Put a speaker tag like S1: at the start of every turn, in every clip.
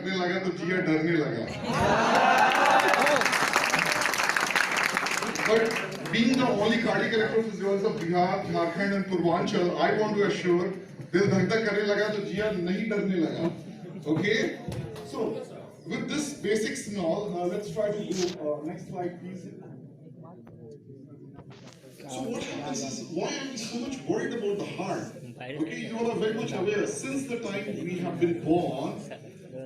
S1: करने लगा तो जिया डरने लगा. But being the only cardiac electrophysiologist of Bihar, Jharkhand and Purvanchal, I want to assure दिल धक धक करने लगा तो जिया नहीं डरने लगा. Okay? So with this basics and all, let's try to go next slide, please. So what happens is, why are we so much worried about the heart? Okay, you all are very much aware, since the time we have been born,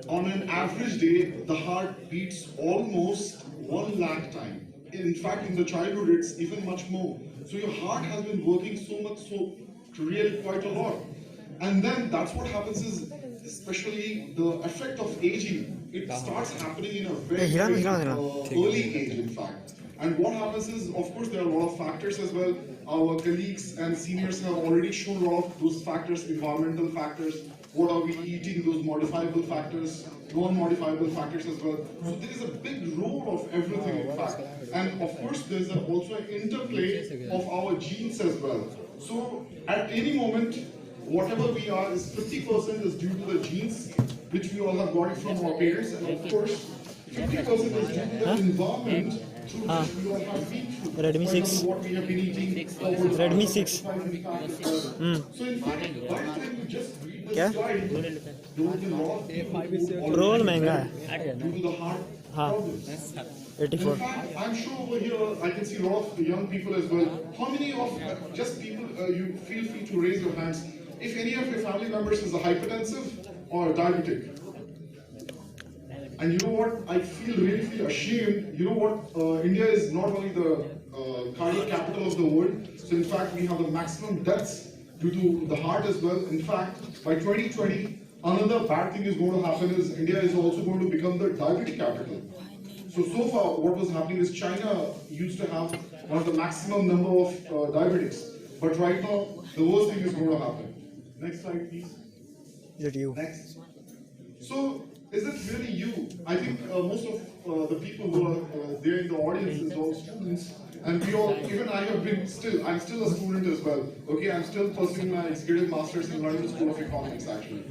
S1: on an average day, the heart beats almost 1 lakh times. In fact, in the childhood, it's even much more. So your heart has been working so much, so really quite a lot. And then that's what happens is, especially the effect of aging, it starts happening in a very early age, in fact. And what happens is, of course, there are a lot of factors as well. Our colleagues and seniors have already shown a lot of those factors, environmental factors. What are we eating, those modifiable factors, non-modifiable factors as well. So there is a big role of everything, in fact. And of course, there is also an interplay of our genes as well. So at any moment, whatever we are is 50% is due to the genes, which we all have got it from our parents, and of course, 50% is due to the environment through which we all have been through.
S2: Redmi 6.
S1: What we have been eating.
S2: Redmi 6.
S1: So in fact, by the time you just read this
S2: क्या?
S1: slide, there will be a lot of people who
S2: roll
S1: already
S2: महंगा
S1: died
S2: है.
S1: due to the heart
S2: हाँ.
S1: problems.
S2: 84.
S1: In fact, I'm sure over here I can see a lot of young people as well. How many of just people you feel free to raise your hands? If any of your family members is a hypertensive or a diabetic? And you know what? I really feel ashamed. You know what? India is not only the cardiac capital of the world. So in fact, we have the maximum deaths due to the heart as well. In fact, by 2020, another bad thing is going to happen is India is also going to become the diabetic capital. So far, what was happening is China used to have one of the maximum number of diabetics. But right now, the worst thing is going to happen. Next slide, please.
S2: Is it you?
S1: Next. So, is it really you? I think most of the people who are there in the audience is all students. And we all, even I have been I'm still a student as well. Okay, I'm still pursuing my executive masters in London School of Economics actually.